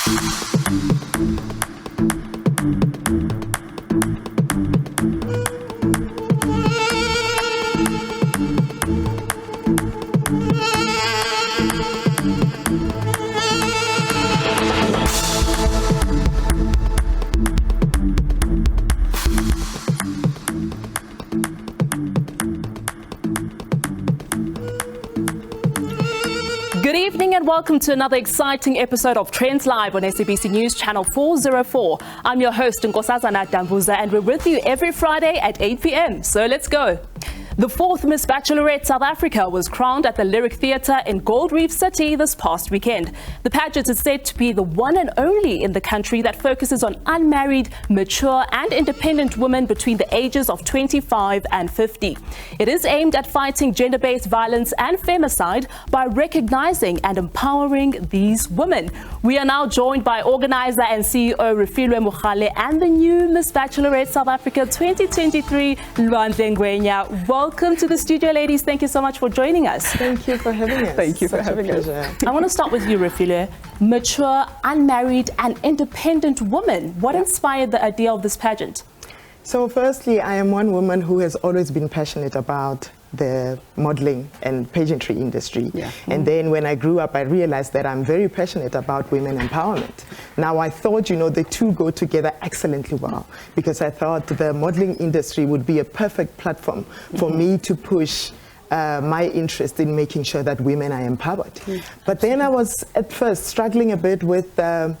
Good evening and welcome to another exciting episode of Trendz Live on SABC News Channel 404. I'm your host, Nkosazana Dambuza, and we're with you every Friday at 8 p.m. So let's go. The fourth Miss Bacholerette South Africa was crowned at the Lyric Theatre in Gold Reef City this past weekend. The pageant is said to be the one and only in the country that focuses on unmarried, mature and independent women between the ages of 25 and 50. It is aimed at fighting gender-based violence and femicide by recognizing and empowering these women. We are now joined by organizer and CEO Refilwe Mogale and the new Miss Bacholerette South Africa 2023, Lwandle Ngwenya. Welcome to the studio, ladies. Thank you so much for joining us. Thank you for having us. Thank you for having us. I want to start with you, Refilwe. Mature, unmarried and independent woman. What inspired the idea of this pageant? So firstly, I am one woman who has always been passionate about the modeling and pageantry industry. And then when I grew up, I realized that I'm very passionate about women empowerment. Now I thought, the two go together excellently well, because I thought the modeling industry would be a perfect platform for me to push my interest in making sure that women are empowered. But then I was at first struggling a bit with the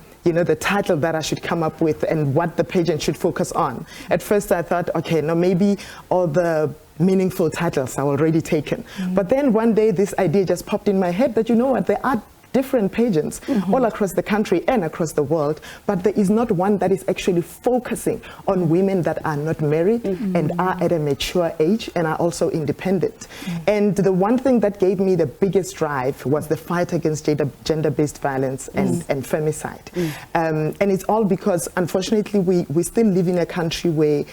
title that I should come up with and what the pageant should focus on. At first I thought, okay, no, maybe all the meaningful titles are already taken. But then one day this idea just popped in my head that, there are different pageants all across the country and across the world, but there is not one that is actually focusing on women that are not married and are at a mature age and are also independent. And the one thing that gave me the biggest drive was the fight against gender-based violence and femicide. And it's all because, unfortunately, we still live in a country where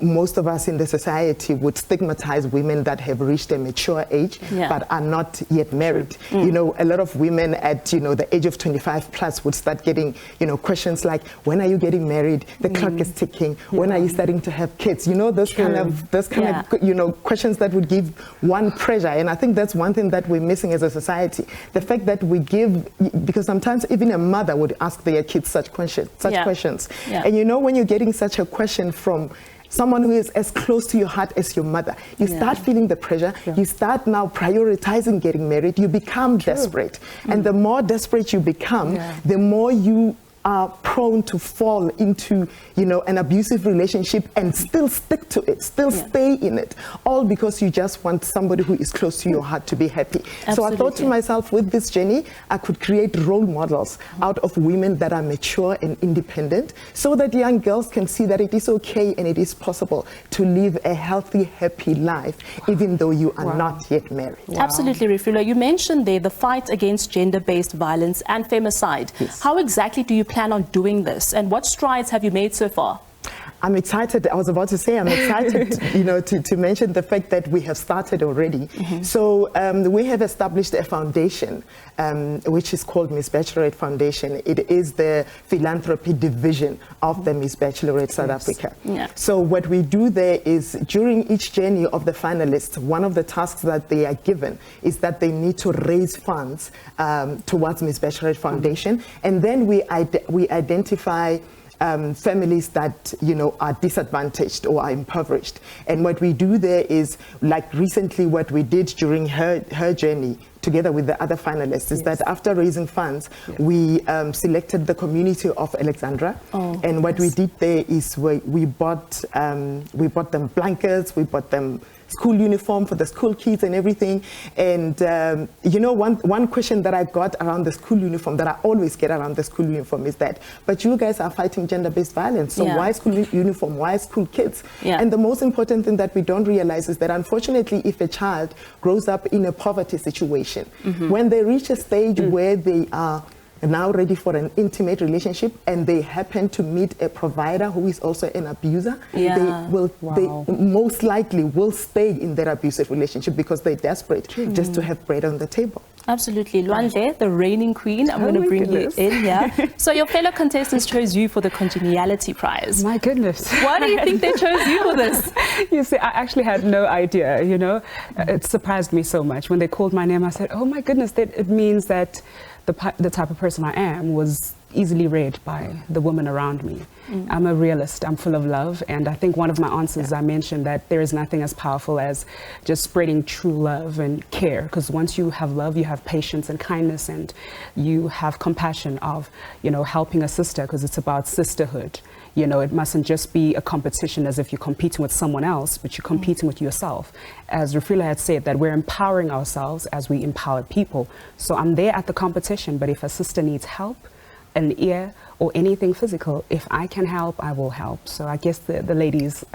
most of us in the society would stigmatize women that have reached a mature age but are not yet married. A lot of women at the age of 25 plus would start getting questions like, when are you getting married? The clock is ticking. When are you starting to have kids? Those kind of questions that would give one pressure. And I think that's one thing that we're missing as a society. The fact that we give, because sometimes even a mother would ask their kids such questions. And when you're getting such a question from someone who is as close to your heart as your mother, you start feeling the pressure. You start now prioritizing getting married. You become desperate. And the more desperate you become, the more you are prone to fall into, an abusive relationship and still stick to it, still stay in it, all because you just want somebody who is close to your heart to be happy. Absolutely. So I thought to myself, with this journey, I could create role models out of women that are mature and independent, so that young girls can see that it is okay and it is possible to live a healthy, happy life, even though you are not yet married. Absolutely, Refilwe. You mentioned there the fight against gender-based violence and femicide. How exactly do you plan on doing this, and what strides have you made so far? I'm excited. I was about to say I'm excited, to mention the fact that we have started already. So we have established a foundation, which is called Miss Bacholerette Foundation. It is the philanthropy division of the Miss Bacholerette South Africa. So what we do there is, during each journey of the finalists, one of the tasks that they are given is that they need to raise funds towards Miss Bacholerette Foundation, and then we identify families that are disadvantaged or are impoverished. And what we do there is, like recently what we did during her journey together with the other finalists, is that after raising funds, we selected the community of Alexandra. And what we did there is we bought them blankets, we bought them school uniform for the school kids and everything. And one question that I got around the school uniform, that I always get around the school uniform, is that, but you guys are fighting gender-based violence, so why school uniform, why school kids? And the most important thing that we don't realize is that, unfortunately, if a child grows up in a poverty situation, when they reach a stage where they are now ready for an intimate relationship and they happen to meet a provider who is also an abuser, they most likely will stay in their abusive relationship because they're desperate just to have bread on the table. Absolutely. Luandle, the reigning queen, I'm going to bring you in here. So your fellow contestants chose you for the Congeniality Prize. My goodness. Why do you think they chose you for this? You see, I actually had no idea, you know. It surprised me so much. When they called my name, I said, oh my goodness, it means that the type of person I am was easily read by the women around me. I'm a realist, I'm full of love, and I think one of my answers I mentioned that there is nothing as powerful as just spreading true love and care, because once you have love, you have patience and kindness, and you have compassion of, you know, helping a sister, because it's about sisterhood. You know, it mustn't just be a competition as if you're competing with someone else, but you're competing with yourself. As Rafila had said, that we're empowering ourselves as we empower people. So I'm there at the competition, but if a sister needs help, an ear or anything physical, if I can help, I will help. So I guess the ladies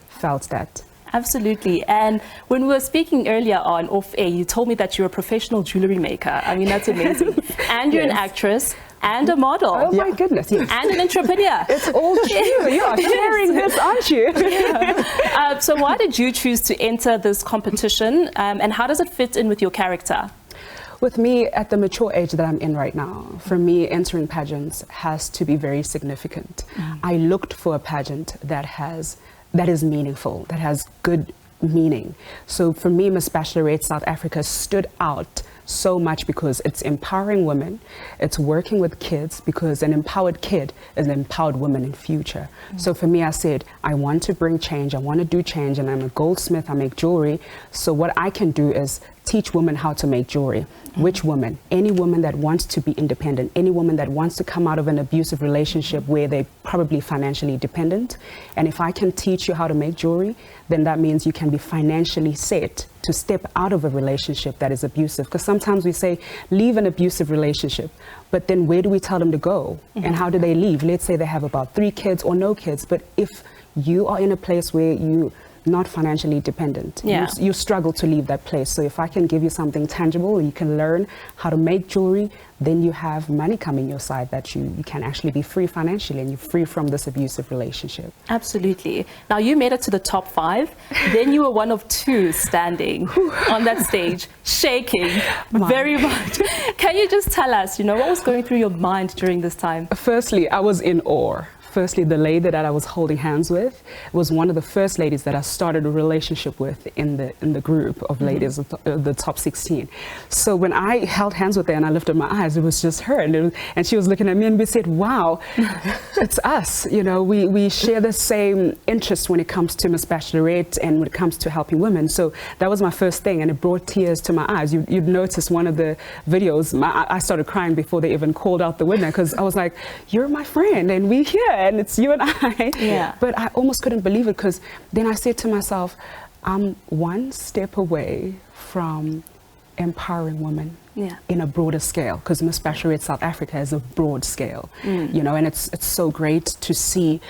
felt that. Absolutely. And when we were speaking earlier on off air, you told me that you're a professional jewelry maker. I mean, that's amazing. And you're an actress and a model. Oh my goodness, yes. And an entrepreneur. It's all true. You are sharing this, aren't you? So why did you choose to enter this competition, and how does it fit in with your character? With me, at the mature age that I'm in right now, for me, entering pageants has to be very significant. I looked for a pageant that is meaningful, that has good meaning. So for me, Miss Bachelorette South Africa stood out so much because it's empowering women, it's working with kids, because an empowered kid is an empowered woman in future. So for me, I said, I want to bring change, I want to do change, and I'm a goldsmith, I make jewelry. So what I can do is teach women how to make jewelry. Which woman? Any woman that wants to be independent, any woman that wants to come out of an abusive relationship where they're probably financially dependent. And if I can teach you how to make jewelry, then that means you can be financially set to step out of a relationship that is abusive. Because sometimes we say, leave an abusive relationship, but then where do we tell them to go? And how do they leave? Let's say they have about 3 kids or no kids, but if you are in a place where you not financially dependent, you struggle to leave that place. So if I can give you something tangible, you can learn how to make jewelry, then you have money coming your side that you can actually be free financially, and you're free from this abusive relationship. Absolutely. Now you made it to the top 5, then you were one of 2 standing on that stage, shaking very much. Can you just tell us, you know, what was going through your mind during this time? Firstly, I was in awe. Firstly, the lady that I was holding hands with was one of the first ladies that I started a relationship with in the group of ladies, the top 16. So when I held hands with her and I lifted my eyes, it was just her, and she was looking at me, and we said, wow, it's us. You know, we share the same interest when it comes to Miss Bachelorette and when it comes to helping women. So that was my first thing, and it brought tears to my eyes. You'd notice one of the videos, I started crying before they even called out the winner, because I was like, you're my friend, and we're here, and it's you and I. Yeah. But I almost couldn't believe it, because then I said to myself, I'm one step away from empowering women in a broader scale, because Miss Bachelorette South Africa is a broad scale, you know, and it's so great to see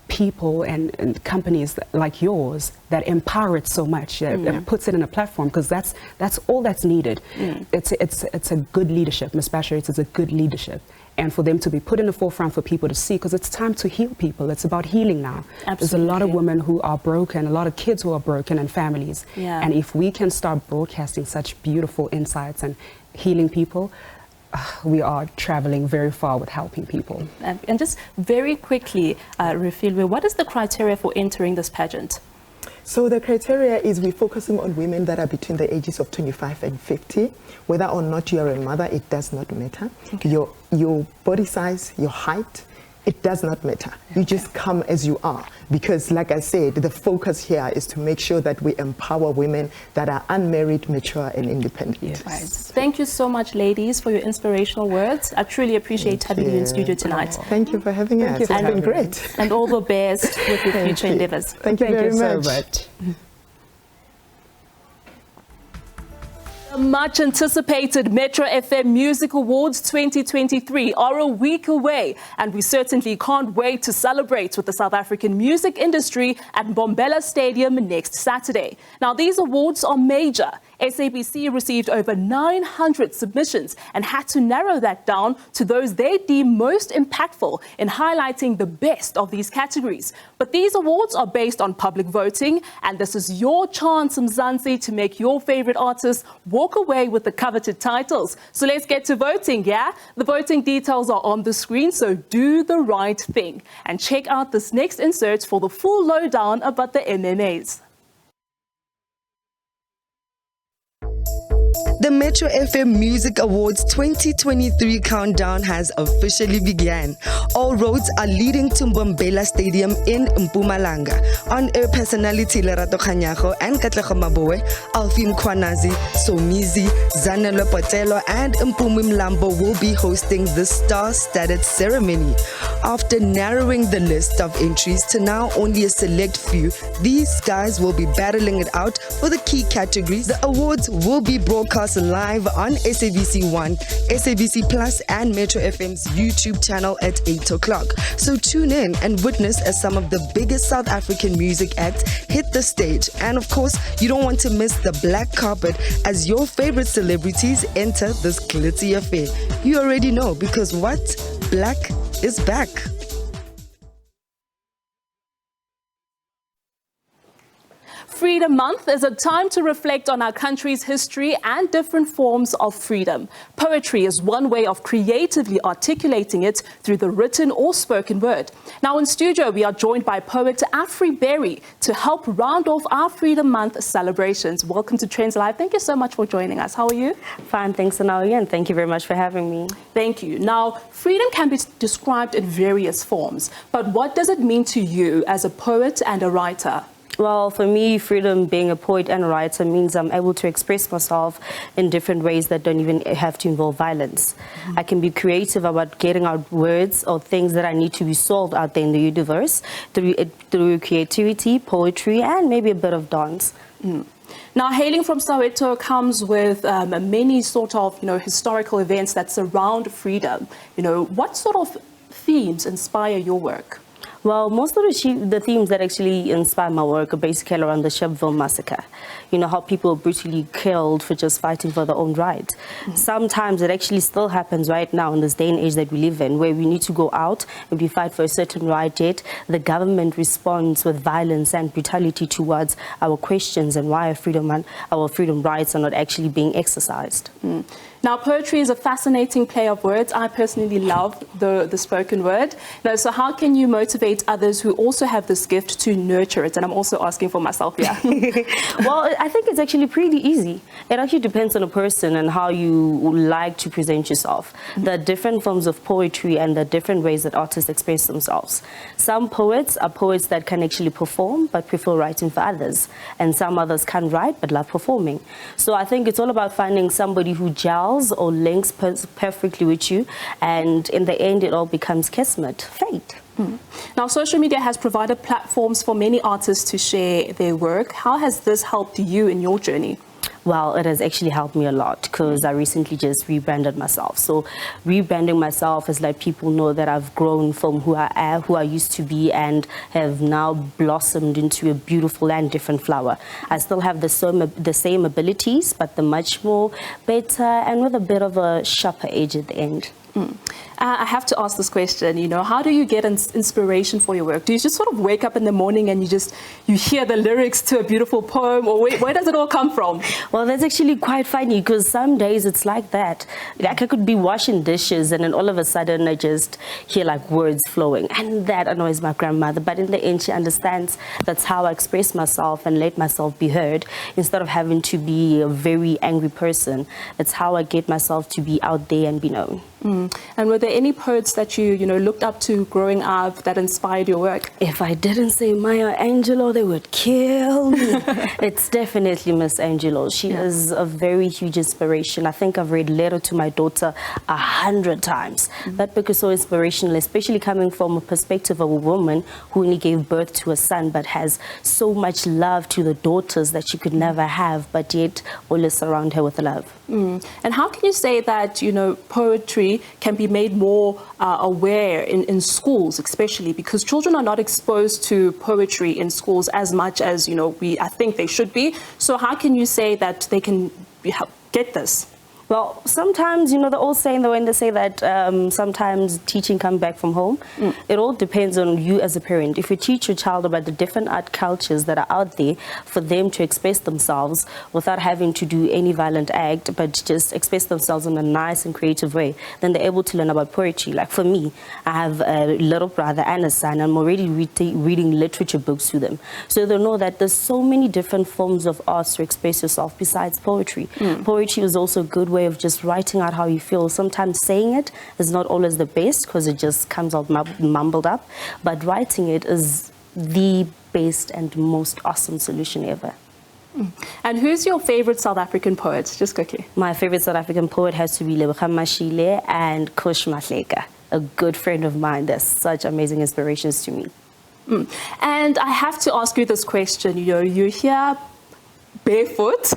people and companies like yours that empower it so much, that puts it in a platform, because that's all that's needed. It's a good leadership. Miss Bachelorette is a good leadership. And for them to be put in the forefront for people to see, because it's time to heal people. It's about healing now. Absolutely. There's a lot of women who are broken, a lot of kids who are broken, and families. And if we can start broadcasting such beautiful insights and healing people, we are traveling very far with helping people. And just very quickly, Refilwe, what is the criteria for entering this pageant? So the criteria is we're focusing on women that are between the ages of 25 and 50. Whether or not you are a mother, it does not matter. Okay. Your body size, your height, it does not matter. You just come as you are, because like I said, the focus here is to make sure that we empower women that are unmarried, mature and independent. Yes. Right. Thank you so much, ladies, for your inspirational words. I truly appreciate having you in studio tonight. Thank you for having us. It's been great. And all the best with your future endeavors. Thank you very much. So much. The much anticipated Metro FM Music Awards 2023 are a week away, and we certainly can't wait to celebrate with the South African music industry at Mbombela Stadium next Saturday. Now, these awards are major SABC received over 900 submissions and had to narrow that down to those they deem most impactful in highlighting the best of these categories. But these awards are based on public voting, and this is your chance, Mzansi, to make your favorite artists walk away with the coveted titles. So let's get to voting, yeah? The voting details are on the screen, so do the right thing. And check out this next insert for the full lowdown about the MMAs. The Metro FM Music Awards 2023 countdown has officially begun. All roads are leading to Mbombela Stadium in Mpumalanga. On-air personality Lerato Khanyago and Katlego Maboe, Alfie Mkhwanazi, Somizi, Zanele Potelo and Mpumi Mlambo will be hosting the star-studded ceremony. After narrowing the list of entries to now only a select few, these guys will be battling it out for the key categories. The awards will be broadcast live on SABC 1, SABC Plus and Metro FM's YouTube channel at 8 o'clock. So tune in and witness as some of the biggest South African music acts hit the stage. And of course, you don't want to miss the black carpet as your favorite celebrities enter this glitzy affair. You already know, because what? Black is back. Freedom Month is a time to reflect on our country's history and different forms of freedom. Poetry is one way of creatively articulating it through the written or spoken word. Now in studio, we are joined by poet Afri Berry to help round off our Freedom Month celebrations. Welcome to Trendz Live. Thank you so much for joining us. How are you? Fine, thanks, Analia, and thank you very much for having me. Thank you. Now, freedom can be described in various forms, but what does it mean to you as a poet and a writer? Well, for me, freedom, being a poet and a writer, means I'm able to express myself in different ways that don't even have to involve violence. I can be creative about getting out words or things that I need to be solved out there in the universe through creativity, poetry, and maybe a bit of dance. Now, hailing from Soweto comes with many sort of, historical events that surround freedom. What sort of themes inspire your work? Well, most of the themes that actually inspire my work are basically around the Sharpeville massacre. How people are brutally killed for just fighting for their own right. Sometimes it actually still happens right now in this day and age that we live in, where we need to go out and we fight for a certain right, yet the government responds with violence and brutality towards our questions and why our freedom rights are not actually being exercised. Now, poetry is a fascinating play of words. I personally love the spoken word. So how can you motivate others who also have this gift to nurture it? And I'm also asking for myself here. Well, I think it's actually pretty easy. It actually depends on a person and how you like to present yourself. There are different forms of poetry and the different ways that artists express themselves. Some poets are poets that can actually perform but prefer writing for others. And some others can't write but love performing. So I think it's all about finding somebody who gels or links perfectly with you, and in the end it all becomes kismet, fate. Now, social media has provided platforms for many artists to share their work. How has this helped you in your journey? Well, it has actually helped me a lot because I recently just rebranded myself. So rebranding myself has let people know that I've grown from who I am, who I used to be, and have now blossomed into a beautiful and different flower. I still have the same abilities, but the much more better and with a bit of a sharper edge at the end. I have to ask this question, how do you get inspiration for your work? Do you just sort of wake up in the morning and you hear the lyrics to a beautiful poem, or where does it all come from? Well, that's actually quite funny because some days it's like that. Like I could be washing dishes and then all of a sudden I just hear like words flowing, and that annoys my grandmother. But in the end, she understands that's how I express myself and let myself be heard instead of having to be a very angry person. It's how I get myself to be out there and be known. And were there any poets that you looked up to growing up that inspired your work? If I didn't say Maya Angelou, they would kill me. It's definitely Miss Angelou. She is a very huge inspiration. I think I've read Letter to My Daughter 100 times. That book is so inspirational, especially coming from a perspective of a woman who only gave birth to a son but has so much love to the daughters that she could never have, but yet always surround her with love. And how can you say that, you know, poetry can be made more aware in schools, especially because children are not exposed to poetry in schools as much as, you know, I think they should be. So how can you say that they can get this? Well, sometimes, you know, the old saying, when they say that sometimes teaching comes back from home, it all depends on you as a parent. If you teach your child about the different art cultures that are out there for them to express themselves without having to do any violent act, but just express themselves in a nice and creative way, then they're able to learn about poetry. Like for me, I have a little brother and a son. I'm already reading literature books to them. So they know that there's so many different forms of art to express yourself besides poetry. Poetry is also a good way of just writing out how you feel. Sometimes saying it is not always the best because it just comes out mumbled up, but writing it is the best and most awesome solution ever. And who's your favorite South African poet? Just quickly. My favorite South African poet has to be Lebogang Mashile and Kush Mahleka, a good friend of mine. They're such amazing inspirations to me. And I have to ask you this question. You know, you're here barefoot.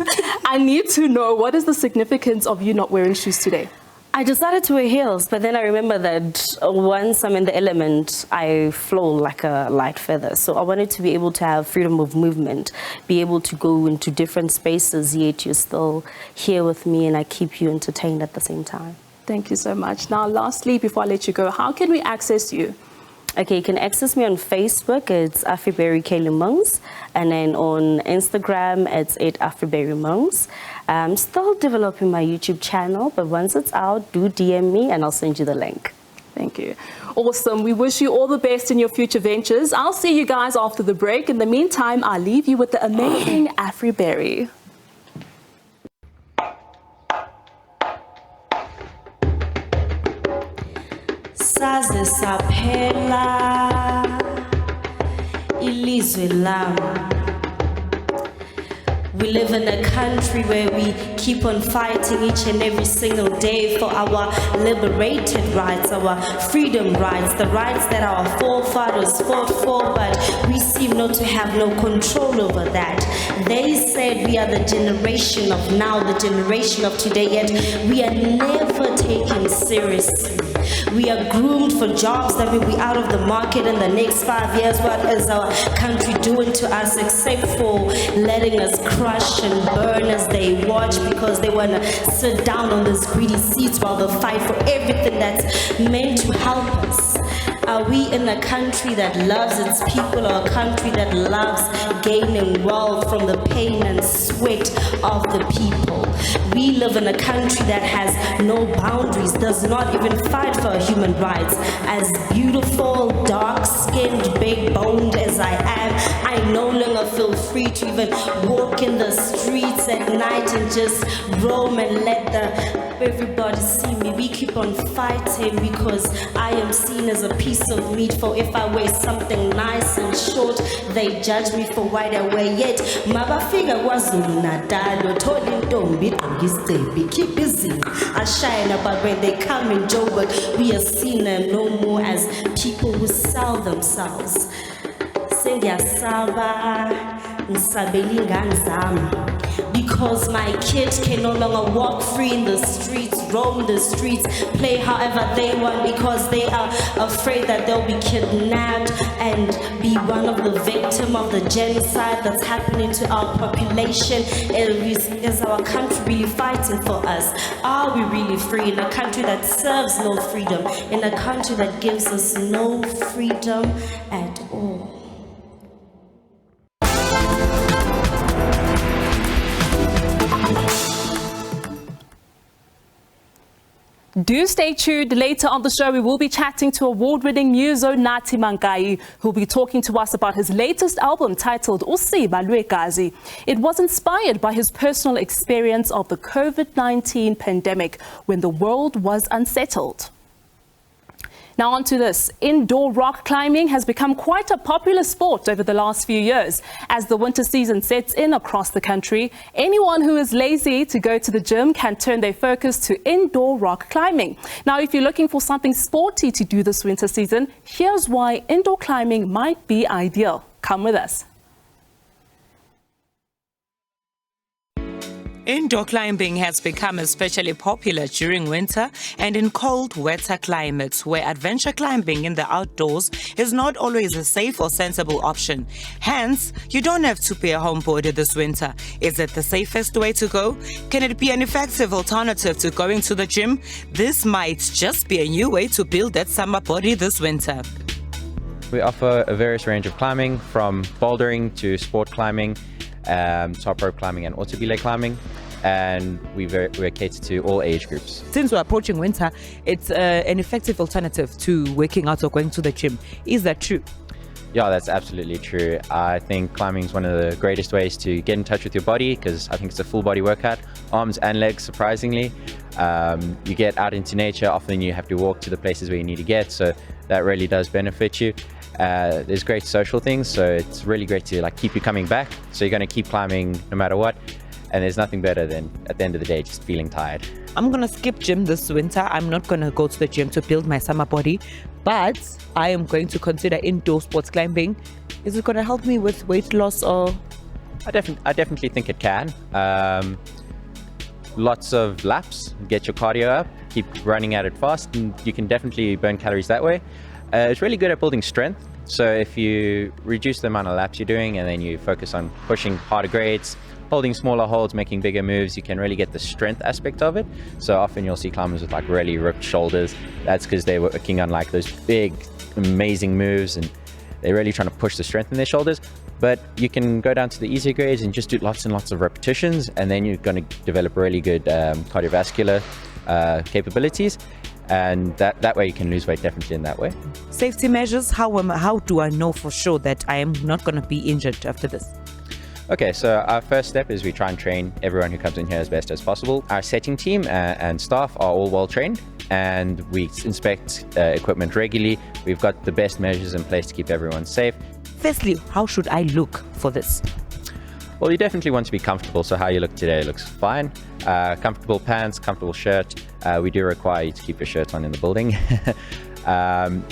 I need to know, what is the significance of you not wearing shoes today? I decided to wear heels, but then I remember that once I'm in the element, I flow like a light feather. So I wanted to be able to have freedom of movement, be able to go into different spaces, yet you're still here with me and I keep you entertained at the same time. Thank you so much. Now, lastly, before I let you go, how can we access you? Okay, you can access me on Facebook, it's Afriberry Kalimungs, and then on Instagram, it's @AfriberryMungs. I'm still developing my YouTube channel, but once it's out, do DM me and I'll send you the link. Thank you. Awesome. We wish you all the best in your future ventures. I'll see you guys after the break. In the meantime, I'll leave you with the amazing Afriberry. Saze saphela ilizwe lami. We live in a country where we keep on fighting each and every single day for our liberated rights, our freedom rights, the rights that our forefathers fought for, but we seem not to have no control over that. They said we are the generation of now, the generation of today, yet we are never taken seriously. We are groomed for jobs that will be out of the market in the next 5 years. What is our country doing to us except for letting us crush and burn as they watch because they want to sit down on these greedy seats while they fight for everything that's meant to help us? Are we in a country that loves its people, or a country that loves gaining wealth from the pain and sweat of the people? We live in a country that has no boundaries, does not even fight for human rights. As beautiful, dark-skinned, big-boned as I am, I no longer feel free to even walk in the streets at night and just roam and let everybody see me. We keep on fighting because I am seen as a piece of meat. For if I wear something nice and short, they judge me for what I wear. Yet mabafika KwaZulu Natal, told ntombi gqokisebe, keep busy. I shine, but when they come in Joburg, we are seen no more as people who sell themselves. Sengiyasaba ngisabela ingane zami. Because my kids can no longer walk free in the streets, roam the streets, play however they want, because they are afraid that they'll be kidnapped and be one of the victims of the genocide that's happening to our population. Is our country really fighting for us? Are we really free in a country that serves no freedom, in a country that gives us no freedom at all? Do stay tuned. Later on the show, we will be chatting to award-winning muso Nathi Mankayi, who will be talking to us about his latest album titled Usiba Lwegazi. It was inspired by his personal experience of the COVID-19 pandemic when the world was unsettled. Now on to this. Indoor rock climbing has become quite a popular sport over the last few years. As the winter season sets in across the country, anyone who is lazy to go to the gym can turn their focus to indoor rock climbing. Now, if you're looking for something sporty to do this winter season, here's why indoor climbing might be ideal. Come with us. Indoor climbing has become especially popular during winter and in cold, wetter climates where adventure climbing in the outdoors is not always a safe or sensible option. Hence, you don't have to pay a homeboarder this winter. Is it the safest way to go? Can it be an effective alternative to going to the gym? This might just be a new way to build that summer body this winter. We offer a various range of climbing, from bouldering to sport climbing, top rope climbing and auto belay climbing, and we cater to all age groups. Since we're approaching winter, it's an effective alternative to working out or going to the gym. Is that true? Yeah, that's absolutely true. I think climbing is one of the greatest ways to get in touch with your body, because I think it's a full body workout, arms and legs surprisingly. You get out into nature, often you have to walk to the places where you need to get, so that really does benefit you. There's great social things, so it's really great to keep you coming back, so you're going to keep climbing no matter what, and there's nothing better than at the end of the day just feeling tired. I'm going to skip gym this winter. I'm not going to go to the gym to build my summer body, but I am going to consider indoor sports climbing. Is it going to help me with weight loss? Or I definitely think it can. Lots of laps, get your cardio up, keep running at it fast, and you can definitely burn calories that way. It's really good at building strength. So if you reduce the amount of laps you're doing and then you focus on pushing harder grades, holding smaller holds, making bigger moves, you can really get the strength aspect of it. So often you'll see climbers with really ripped shoulders. That's because they were working on those big, amazing moves, and they're really trying to push the strength in their shoulders. But you can go down to the easier grades and just do lots and lots of repetitions, and then you're going to develop really good cardiovascular capabilities. And that way you can lose weight definitely in that way. Safety measures, how do I know for sure that I am not going to be injured after this? Okay, so our first step is we try and train everyone who comes in here as best as possible. Our setting team and staff are all well trained, and we inspect equipment regularly. We've got the best measures in place to keep everyone safe. Firstly, how should I look for this? Well, you definitely want to be comfortable, so how you look today looks fine. Comfortable pants, comfortable shirt. We do require you to keep your shirt on in the building.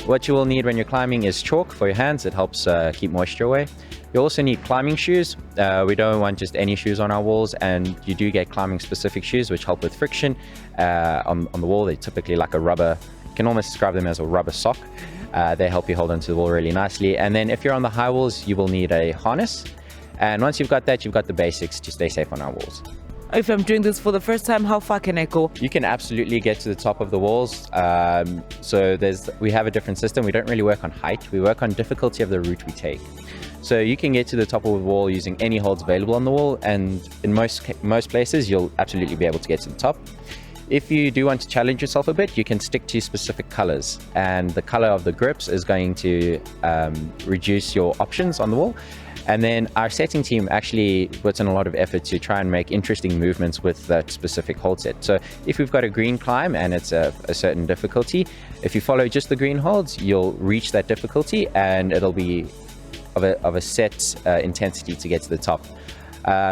What you will need when you're climbing is chalk for your hands. It helps keep moisture away. You also need climbing shoes. We don't want just any shoes on our walls, and you do get climbing specific shoes which help with friction on the wall. They're typically like a rubber, you can almost describe them as a rubber sock. They help you hold onto the wall really nicely. And then if you're on the high walls, you will need a harness. And once you've got that, you've got the basics to stay safe on our walls. If I'm doing this for the first time, how far can I go? You can absolutely get to the top of the walls. So we have a different system. We don't really work on height. We work on difficulty of the route we take. So you can get to the top of the wall using any holds available on the wall, and in most places, you'll absolutely be able to get to the top. If you do want to challenge yourself a bit, you can stick to specific colors, and the color of the grips is going to reduce your options on the wall. And then our setting team actually puts in a lot of effort to try and make interesting movements with that specific hold set. So if we've got a green climb and it's a certain difficulty, if you follow just the green holds, you'll reach that difficulty, and it'll be of a set intensity to get to the top.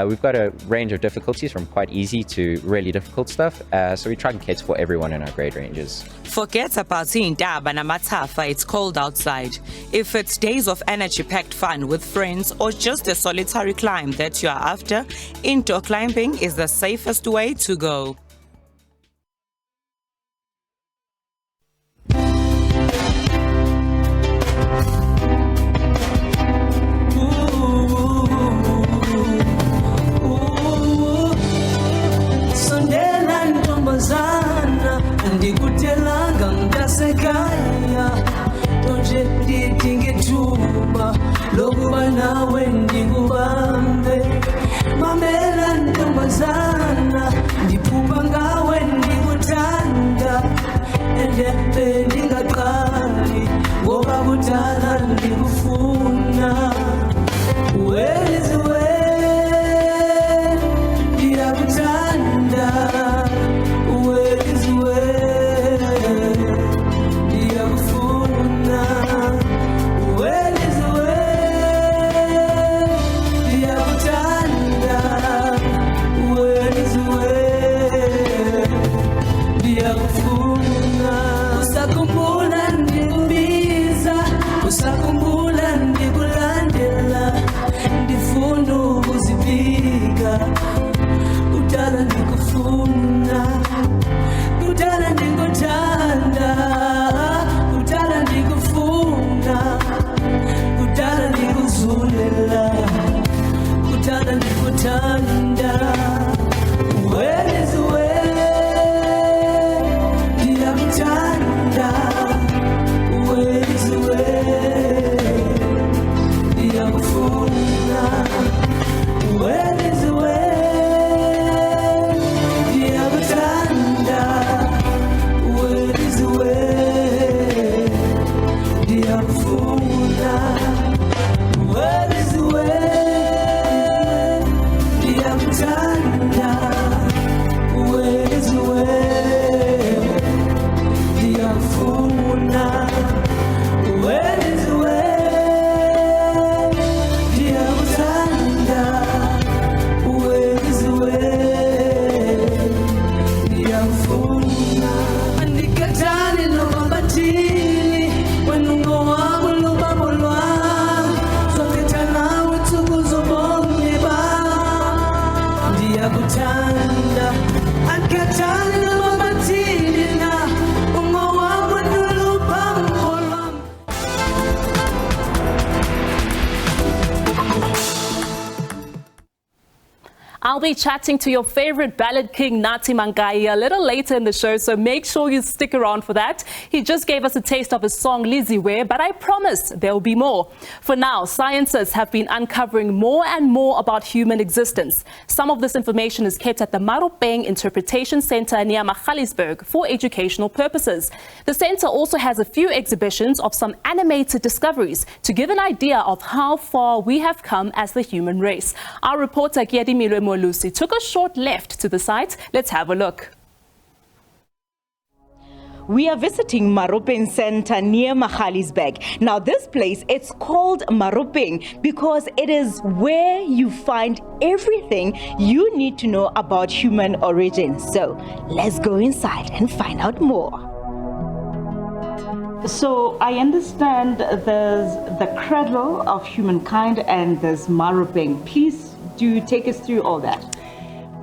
We've got a range of difficulties from quite easy to really difficult stuff, so we try and cater for everyone in our grade ranges. Forget about seeing Daba and Matafa, it's cold outside. If it's days of energy-packed fun with friends or just a solitary climb that you are after, indoor climbing is the safest way to go. Nkosazana ndikutelanga mtasekaya tonje ndingethuba lokuba nawe ndikubambe mamela Nkosazana ndiphupha ngawe ndikuthanda endepe ndingaqali ngoba kudala ndikufuna weliziwe ndiyakuthanda. Como I'll be chatting to your favorite ballad king, Nathi Mankayi, a little later in the show, so make sure you stick around for that. He just gave us a taste of his song Liziwe, but I promise there will be more. For now, scientists have been uncovering more and more about human existence. Some of this information is kept at the Maropeng Interpretation Center near Magaliesburg for educational purposes. The center also has a few exhibitions of some animated discoveries to give an idea of how far we have come as the human race. Our reporter Kiedimilwe Molusi took a short left to the site. Let's have a look. We are visiting Maropeng Center near Magaliesburg. Now this place, it's called Maropeng because it is where you find everything you need to know about human origin. So let's go inside and find out more. So I understand there's the cradle of humankind and there's Maropeng. Please do take us through all that.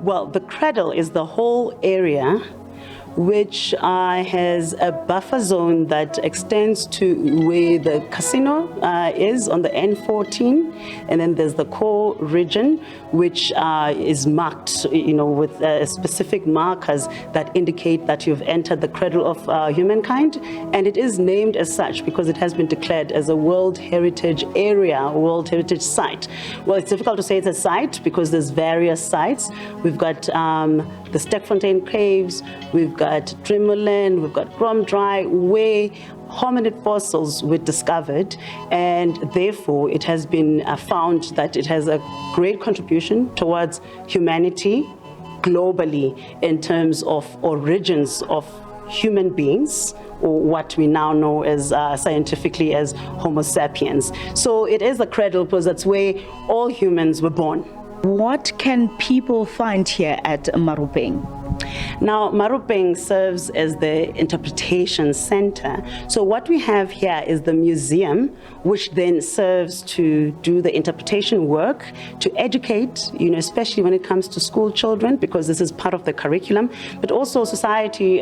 Well, the cradle is the whole area which has a buffer zone that extends to where the casino is on the N14, and then there's the core region which is marked, with specific markers that indicate that you've entered the cradle of humankind, and it is named as such because it has been declared as a World Heritage Area, World Heritage Site. Well, it's difficult to say it's a site because there's various sites. We've got the Stekfontein Caves, we've got Dreamland, we've got Gromdry, where hominid fossils were discovered, and therefore it has been found that it has a great contribution towards humanity globally in terms of origins of human beings, or what we now know as scientifically as Homo sapiens. So it is a cradle because that's where all humans were born. What can people find here at Maropeng? Now, Maropeng serves as the interpretation center. So what we have here is the museum, which then serves to do the interpretation work, to educate, especially when it comes to school children, because this is part of the curriculum, but also society,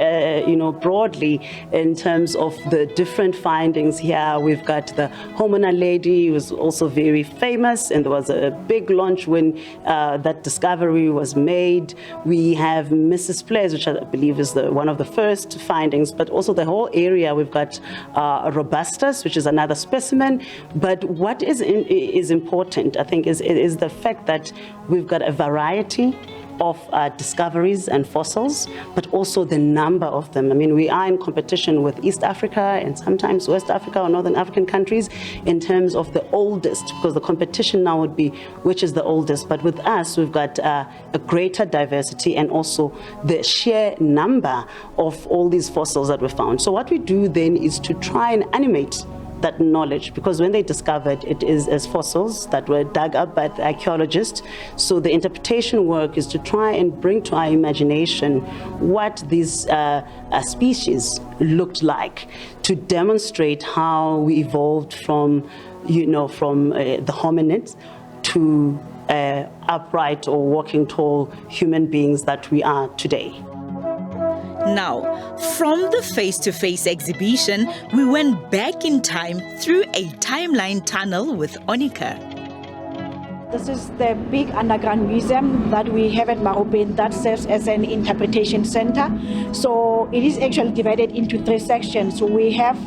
broadly in terms of the different findings here. We've got the Homona lady, who was also very famous, and there was a big launch when that discovery was made. We have Mrs. Flares, which I believe is one of the first findings, but also the whole area. We've got Robustus, which is another specimen. But what is important, I think, is the fact that we've got a variety of discoveries and fossils, but also the number of them. I mean, we are in competition with East Africa and sometimes West Africa or Northern African countries in terms of the oldest, because the competition now would be which is the oldest. But with us, we've got a greater diversity and also the sheer number of all these fossils that were found. So what we do then is to try and animate that knowledge, because when they discovered it is as fossils that were dug up by the archaeologists. So the interpretation work is to try and bring to our imagination what these species looked like, to demonstrate how we evolved from the hominids to upright or walking tall human beings that we are today. Now, from the face-to-face exhibition, we went back in time through a timeline tunnel with Onika. This is the big underground museum that we have at Maropeng that serves as an interpretation center. So it is actually divided into 3 sections. So we have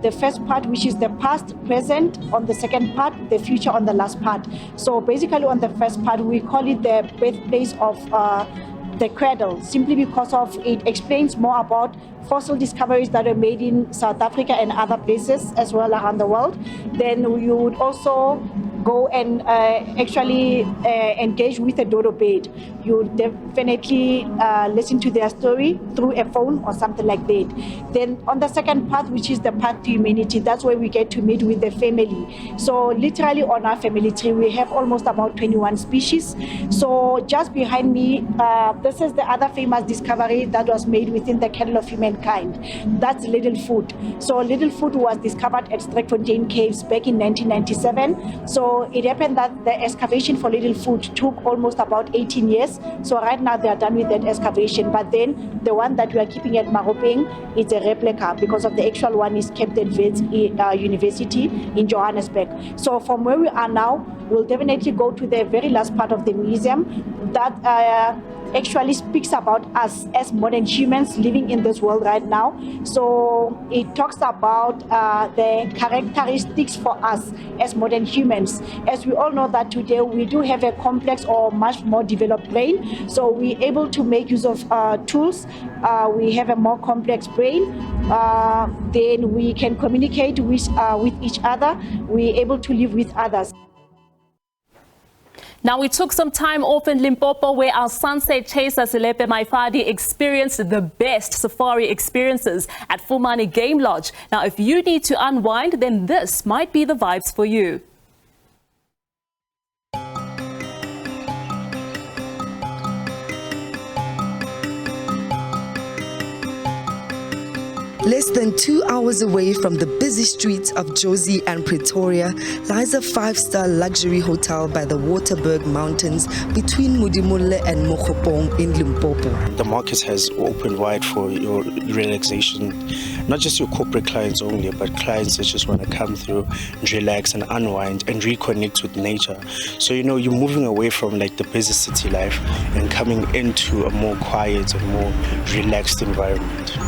the first part, which is the past, present; on the second part, the future; on the last part. So basically on the first part, we call it the birthplace of the cradle, simply because of it explains more about fossil discoveries that are made in South Africa and other places as well around the world. Then you would also go and actually engage with a dodo bird. You definitely listen to their story through a phone or something like that. Then on the second part, which is the path to humanity, that's where we get to meet with the family. So literally on our family tree, we have almost about 21 species. So just behind me, this is the other famous discovery that was made within the cradle of humankind. That's Littlefoot. So Littlefoot was discovered at Stekfontein Caves back in 1997. So So it happened that the excavation for Little Foot took almost about 18 years. So right now they are done with that excavation. But then the one that we are keeping at Maropeng is a replica because of the actual one is kept at Wits University in Johannesburg. So from where we are now, we'll definitely go to the very last part of the museum that actually speaks about us as modern humans living in this world right now. So it talks about the characteristics for us as modern humans. As we all know that today we do have a complex or much more developed brain. So we're able to make use of tools. We have a more complex brain. Then we can communicate with each other. We're able to live with others. Now, we took some time off in Limpopo where our sunset chaser Selepe Maifadi experienced the best safari experiences at Fumani Game Lodge. Now, if you need to unwind, then this might be the vibes for you. Less than 2 hours away from the busy streets of Jozi and Pretoria lies a 5-star luxury hotel by the Waterberg Mountains between Mudimulle and Maropeng in Limpopo. The market has opened wide for your relaxation, not just your corporate clients only, but clients that just want to come through and relax and unwind and reconnect with nature. So, you know, you're moving away from like the busy city life and coming into a more quiet and more relaxed environment.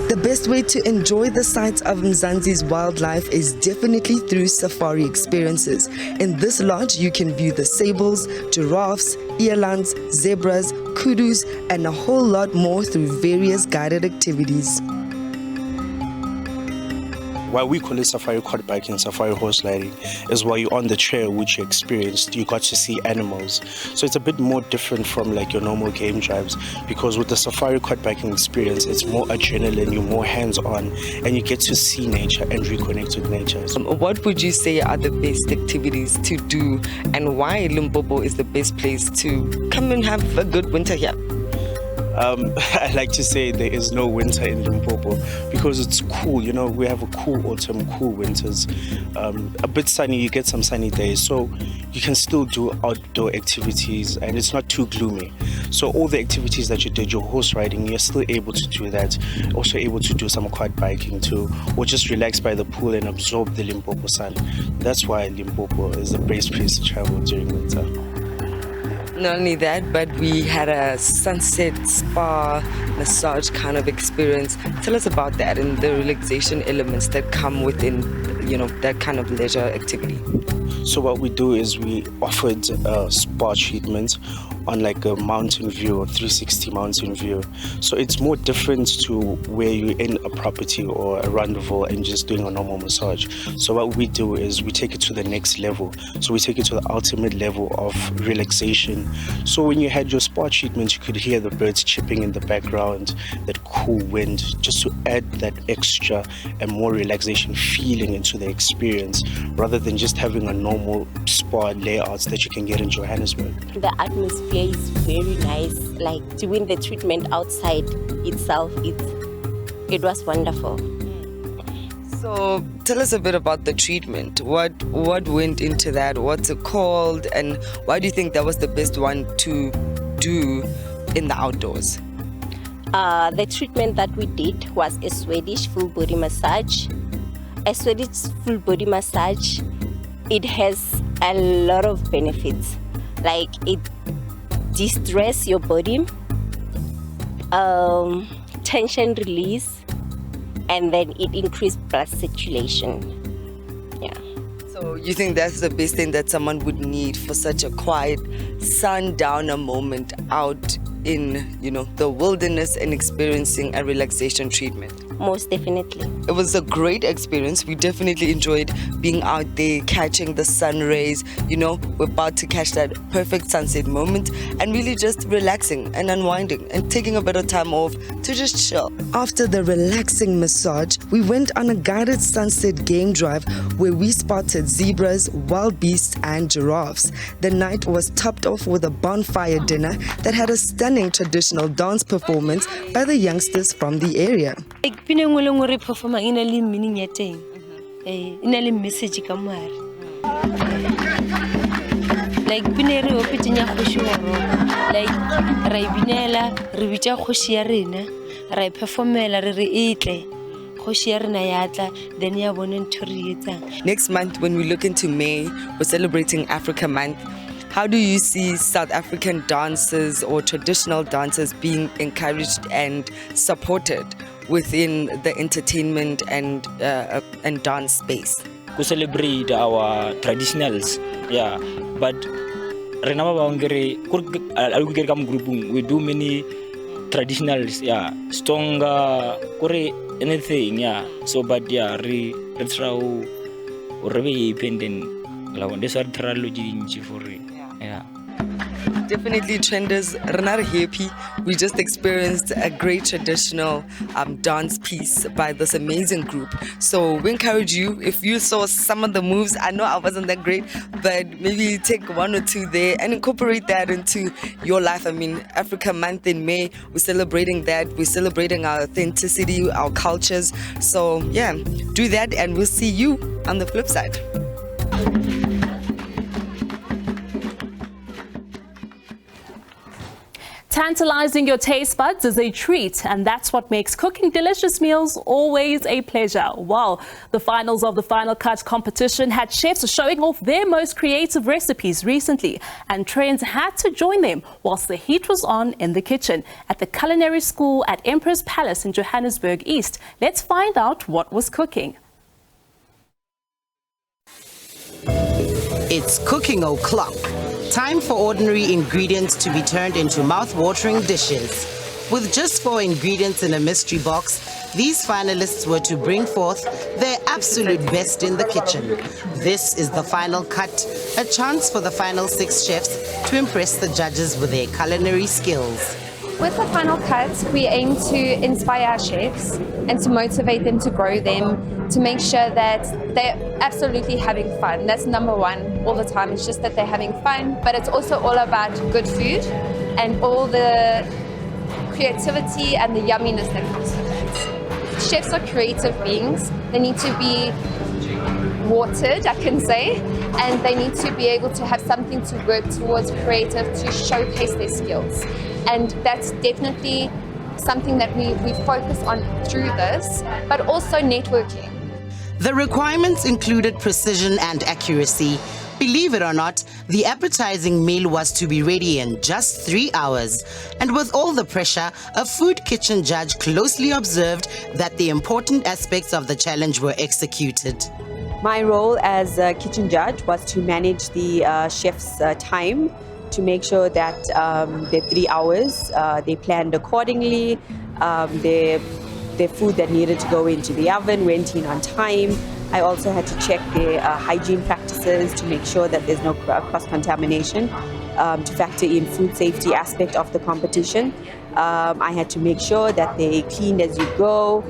The best way to enjoy the sights of Mzansi's wildlife is definitely through safari experiences. In this lodge, you can view the sables, giraffes, elands, zebras, kudus, and a whole lot more through various guided activities. Why we call it safari quad biking, safari horse riding, is while you're on the trail, which you experienced, you got to see animals. So it's a bit more different from like your normal game drives, because with the safari quad biking experience, it's more adrenaline, you're more hands-on, and you get to see nature and reconnect with nature. What would you say are the best activities to do, and why Limpopo is the best place to come and have a good winter here? I like to say there is no winter in Limpopo because it's cool. You know, we have a cool autumn, cool winters, a bit sunny, you get some sunny days, so you can still do outdoor activities and it's not too gloomy. So all the activities that you did, your horse riding, you're still able to do that. Also able to do some quad biking too, or just relax by the pool and absorb the Limpopo sun. That's why Limpopo is the best place to travel during winter. Not only that, but we had a sunset spa massage kind of experience. Tell us about that and the relaxation elements that come within, you know, that kind of leisure activity. So what we do is we offered spa treatment on like a mountain view, or 360 mountain view. So it's more different to where you're in a property or a rendezvous and just doing a normal massage. So what we do is we take it to the next level. So we take it to the ultimate level of relaxation. So when you had your spa treatment, you could hear the birds chirping in the background, that cool wind, just to add that extra and more relaxation feeling into the experience, rather than just having a normal spa layouts that you can get in Johannesburg. The atmosphere is very nice. Like doing the treatment outside itself, it was wonderful. So tell us a bit about the treatment. What went into that? What's it called? And why do you think that was the best one to do in the outdoors? The treatment that we did was a Swedish full body massage. A Swedish full body massage, it has a lot of benefits. Like it de-stress your body, tension release, and then it increased blood circulation. Yeah. So you think that's the best thing that someone would need for such a quiet sundowner moment out in, you know, the wilderness and experiencing a relaxation treatment? Most definitely. It was a great experience. We definitely enjoyed being out there, catching the sun rays. You know, we're about to catch that perfect sunset moment and really just relaxing and unwinding and taking a bit of time off to just chill. After the relaxing massage, we went on a guided sunset game drive where we spotted zebras, wild beasts and giraffes. The night was topped off with a bonfire dinner that had a stunning traditional dance performance by the youngsters from the area. ina le message ka moare like binere opetinya khoshi wa rona like ra ibinela re bitsa khoshi ya rena ra performela re re itle khoshi ya rena yatla then ya bone ntho re etsang. Next month, when we look into May, we're celebrating Africa Month. How do you see South African dancers or traditional dancers being encouraged and supported within the entertainment and dance space? To celebrate our traditionals, yeah. But we do many traditionals, yeah. Stonga, kore anything, yeah. So, but yeah, we try to be independent. That's what trilogy for it. Yeah. Definitely, Trendz, we're not happy. We just experienced a great traditional dance piece by this amazing group. So we encourage you, if you saw some of the moves, I know I wasn't that great, but maybe take one or two there and incorporate that into your life. I mean, Africa Month in May, we're celebrating that. We're celebrating our authenticity, our cultures. So yeah, do that and we'll see you on the flip side. Tantalizing your taste buds is a treat, and that's what makes cooking delicious meals always a pleasure. Well, the finals of the Final Cut competition had chefs showing off their most creative recipes recently, and Trendz had to join them whilst the heat was on in the kitchen at the culinary school at Emperor's Palace in Johannesburg East. Let's find out what was cooking. It's cooking o'clock. Time for ordinary ingredients to be turned into mouth-watering dishes. With just 4 ingredients in a mystery box, these finalists were to bring forth their absolute best in the kitchen. This is the Final Cut, a chance for the final 6 chefs to impress the judges with their culinary skills. With the Final Cut, we aim to inspire our chefs and to motivate them, to grow them, to make sure that they're absolutely having fun. That's number one all the time. It's just that they're having fun, but it's also all about good food and all the creativity and the yumminess that comes with it. Chefs are creative beings. They need to be watered, I can say, and they need to be able to have something to work towards, creative, to showcase their skills. And that's definitely something that we focus on through this, but also networking. The requirements included precision and accuracy. Believe it or not, the appetizing meal was to be ready in just 3 hours. And with all the pressure, a food kitchen judge closely observed that the important aspects of the challenge were executed. My role as a kitchen judge was to manage the chef's time, to make sure that their 3 hours, they planned accordingly, their food that needed to go into the oven went in on time. I also had to check their hygiene practices to make sure that there's no cross-contamination, to factor in food safety aspect of the competition. I had to make sure that they cleaned as you go,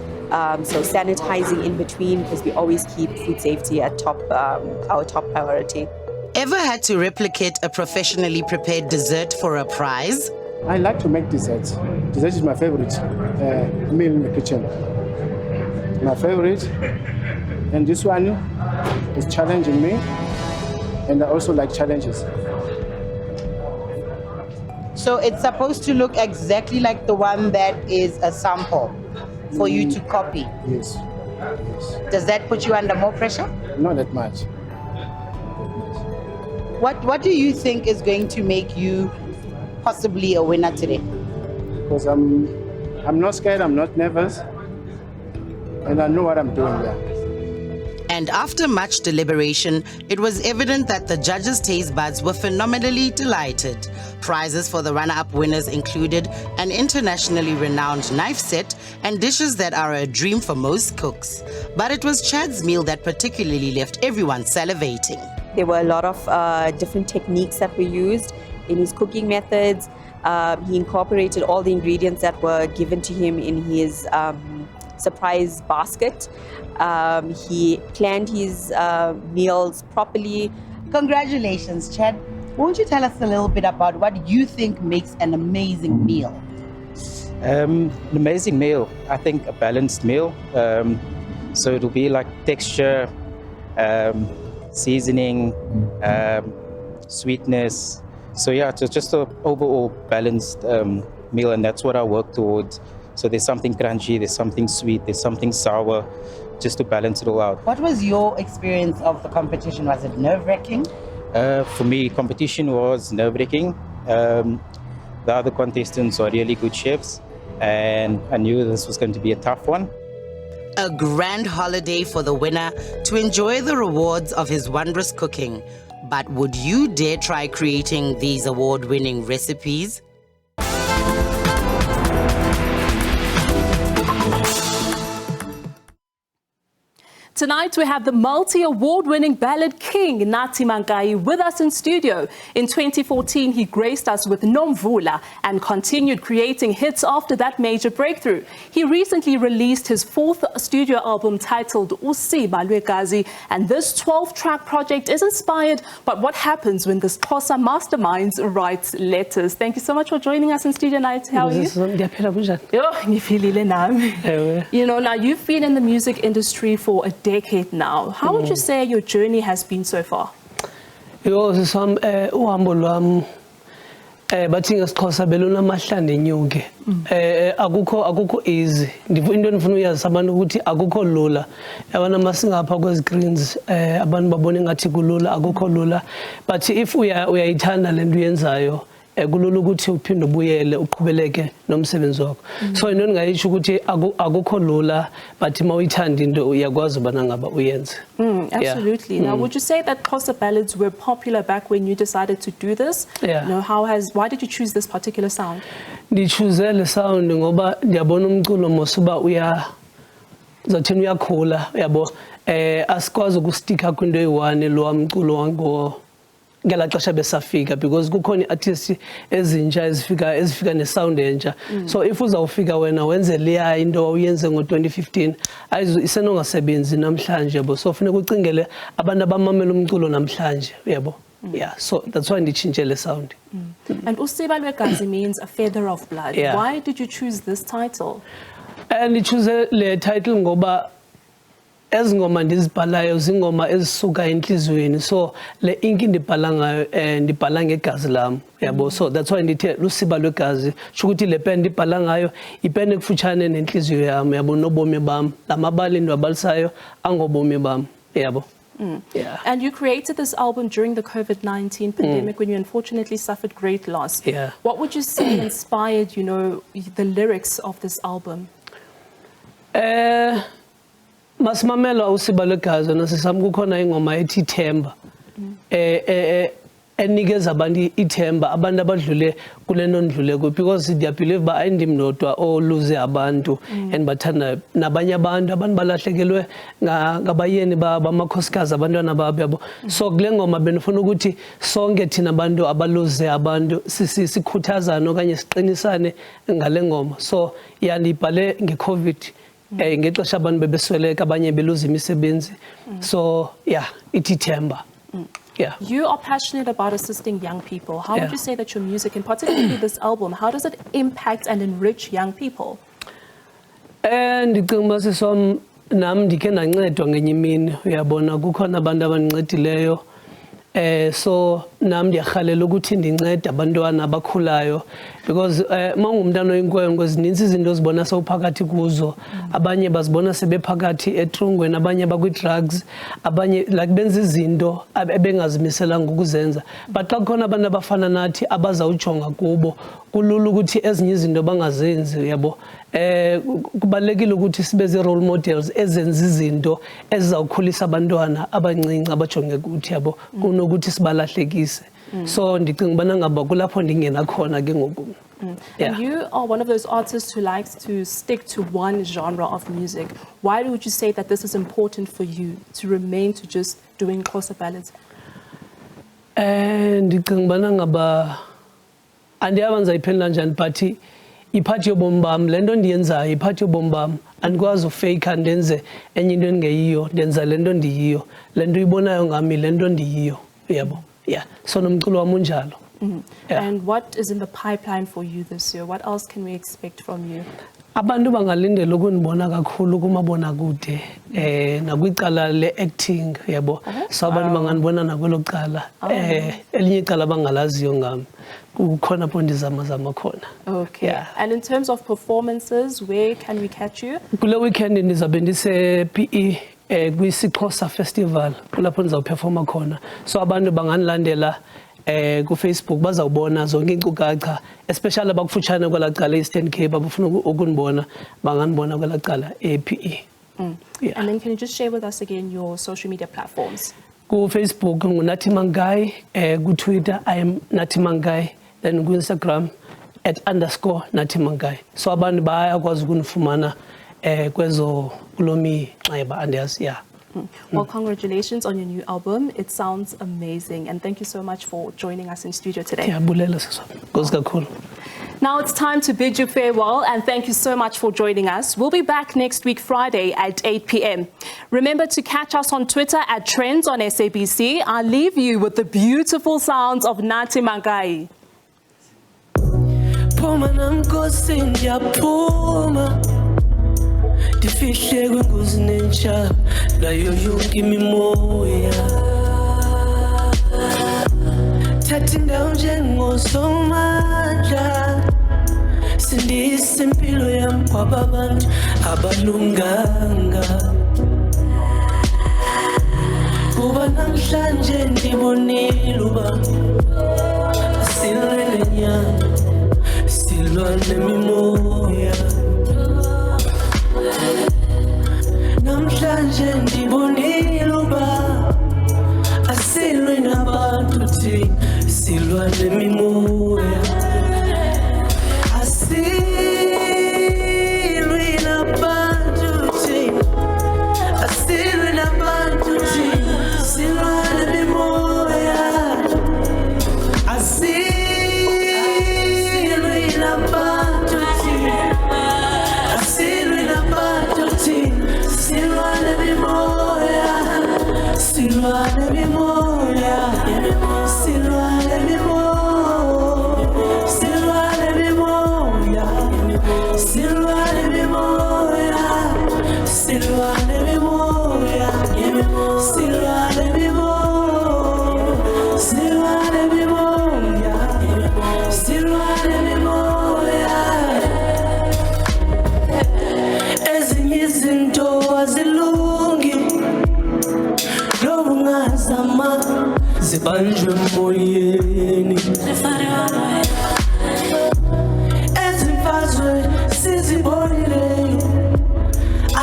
so sanitizing in between, because we always keep food safety at our top priority. Ever had to replicate a professionally prepared dessert for a prize? I like to make desserts. Dessert is my favorite meal in the kitchen. My favorite. And this one is challenging me. And I also like challenges. So it's supposed to look exactly like the one that is a sample for you to copy? Yes. Does that put you under more pressure? Not that much. What do you think is going to make you possibly a winner today? Because I'm not scared, I'm not nervous, and I know what I'm doing there. And after much deliberation, it was evident that the judges' taste buds were phenomenally delighted. Prizes for the runner-up winners included an internationally renowned knife set and dishes that are a dream for most cooks. But it was Chad's meal that particularly left everyone salivating. There were a lot of different techniques that were used in his cooking methods. He incorporated all the ingredients that were given to him in his surprise basket. He planned his meals properly. Congratulations, Chad. Won't you tell us a little bit about what you think makes an amazing meal? An amazing meal, I think a balanced meal. So it'll be like texture, seasoning, sweetness. So yeah, it's just an overall balanced meal, and that's what I work towards. So there's something crunchy, there's something sweet, there's something sour, just to balance it all out. What was your experience of the competition? Was it nerve-wracking? For me, competition was nerve-wracking. The other contestants are really good chefs, and I knew this was going to be a tough one. A grand holiday for the winner to enjoy the rewards of his wondrous cooking. But would you dare try creating these award-winning recipes? Tonight we have the multi-award-winning ballad king Nathi Mankayi with us in studio. In 2014 he graced us with Nomvula and continued creating hits after that major breakthrough. He recently released his 4th studio album titled Usibalwekazi, and this 12-track project is inspired by what happens when this Xhosa masterminds writes letters. Thank you so much for joining us in studio tonight. How are you? You know, now you've been in the music industry for a decade now. How would you say your journey has been so far? Uhambo lwami bathi ngesixhosa belona amahlande enyuke akukho easy into endifuna uyazi abantu ukuthi akukho lula yabona masingapha kwezi greens abantu babone ngathi kulula akukho lula but if uyayithanda lento uyenzayo kulula ukuthi uphinde ubuyele uqhubeleke nomsebenzi wakho. So into engayisho ukuthi akukho lula but mawuyithanda into uyakwazi ubana ngaba uyenze. Absolutely. Now would you say that Xhosa ballads were popular back when you decided to do this? Yeah. You know, why did you choose this particular sound? Ndichoose le sound ngoba ndiyabona umculo mosuba zathina uyakhula yabo asikwazi ukustika kwinto eyi-one lo mculo wango ngela xesha besafika because kukhona artists ezintsha ezifika nesound entsha. So if uzawufika wena wenze leya into uyenze ngo-2015 isenongasebenzi namhlanje yabo, so funeka ucingele abantu abamamela umculo namhlanje yabo. Yeah, so that's why nditshintshe le sound. And Usibalwekazi means a feather of blood. Yeah. Why did you choose this title? And choose le title ngoba ezingoma ndizibhalayo zingoma ezisuka enhlizweni, so le inki ndibhala ngayo ndibhala ngegazi lami yabo. So that's why ndithe Lusibalwekazi ukuthi le pen ndibhala ngayo ipeni ekufutshane nenhliziyo yami yabo, nobomi bami, lamabali ndiwabalisayo angobomi bami yabo. Yeah. And you created this album during the COVID-19 pandemic when you unfortunately suffered great loss. Yeah. What would you say inspired, you know, the lyrics of this album? Masimamela Usibalwekazi nasisam kukhona ingoma ethi Themba enikeza abantu ithemba abantu abadlule kule nto ndidlule kuyo, because ndiyabelieve uba ayindim ndodwa oluze abantu and bathanda nabanye abantu balahlekelwe ngabayeni bamakhosikazi abantwana babo yabo. So kule ngoma bendifuna ukuthi sonke thina abantu abaluze abantu sikhuthazane okanye siqinisane ngale ngoma. So ndiyibhale nge-COVID ngexesha abantu bebesweleka abanye beluza imisebenzi. So yeah, ithi Themba. Yeah. You are passionate about assisting young people. How would you say that your music, and particularly this album, how does it impact and enrich young people? Ndicinga uba sisom nam ndikhe ndancedwa ngenye imini, uyabona kukhona abantu abandincedileyo. So nam ndiyarhalela ukuthi ndincede abantwana abakhulayo, because mawungumntana oyinkwenkwe zininzi izinto ozibona sewuphakathi kuzo. Abanye bazibona sebephakathi etrongweni, abanye bakwi-drugs, abanye like benza izinto ebengazimiselanga ukuzenza. But xa kukhona abantu abafana nathi abazawujonga kubo, kulula ukuthi ezinye izinto bangazenzi uyabo. Kubalulekile ukuthi sibe zii-role models ezenza izinto ezizawukhulisa abantwana abancinci abajonge kuthi yabo kunokuthi sibalahlekise. So ndicinga ubana ngaba kulapho ndingena khona ke ngoku. And you are one of those artists who likes to stick to one genre of music. Why would you say that this is important for you to remain to just doing Xhosa ballads? Ndicinga ubana ngaba andiyazi ndizayiphendula njani, but iphathi yobomi bam, le nto ndiyenzayo iphathi yobomi bam. Andikwazi ufeyikha ndenze enye into engeyiyo, ndenza le nto ndiyiyo, le nto uyibonayo ngami le nto ndiyiyo yabo. Yeah, so nomculo wam unjalo. And what is in the pipeline for you this year? What else can we expect from you? Abantu bangalindela ukundibona kakhulu kumabonakude nakwicala le-acting yabo so abantu banganibona nakwelo cala elinye icala bangalaziyo ngami kukhona pho ndizama khona. Okay. Yeah. And in terms of performances, where can we catch you? Kule weekend ndizabe ndise-PE kwi-Sixhosa Festival kulapho ndizawuperforma khona so abantu banganilandela ku Facebook bazawubona zonke inkcukacha especially abakufutshane kwela cala e-Eastern Cape abafuna ukunibona banganibona kwela cala e-PE. Yeah. And then can you just share with us again your social media platforms? Ku Facebook Nathi Mankayi, ku Twitter I am Nathi Mankayi, then ku Instagram @_Nathi Mankayi. So abantu bayakwazi ukunifumana kwezo kulomi nxeba andiyazi yeah. Well, congratulations on your new album. It sounds amazing, and thank you so much for joining us in studio today. Now it's time to bid you farewell, and thank you so much for joining us. We'll be back next week, Friday at 8 p.m. Remember to catch us on Twitter at Trendz on SABC. I'll leave you with the beautiful sounds of Nathi Mankayi. Difihle kwengozi nentsha nayo yonke imimoya thatha indawo njengosomandla sindisa impilo yami kwababantu abalunganga kuba namhlanje ndibonile uba silwe nenyama silwa nemimoya namhlanje ndibonile uba asilwe nabantu thina silwa nemimoya asilwe nabantu thina asilwe nabantu thina silwa nemimoya asilwe nabantu thina asilwe nabantu thina silwane mimoya, silwane mimoya, silwane mimoya, silwane mimoya, silwane mimoya, silwane mimoya, silwane mimoya, silwane mimoya, silwane mimoya. Ezinye izinto azilungi lobungazama zibanjwe emoyeni ezimfazwe sizibonile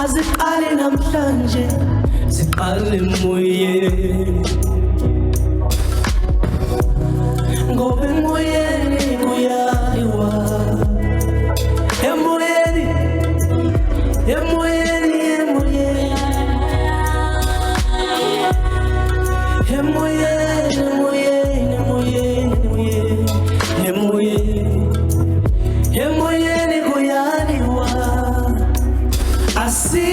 aziqali namhlanje ziqale emoyeni ngoba emoyeni kuyaliwa emoyeni emoyeni emoyeni emoyeni emoyeni emoyeni emoyeni kuyaliwa asi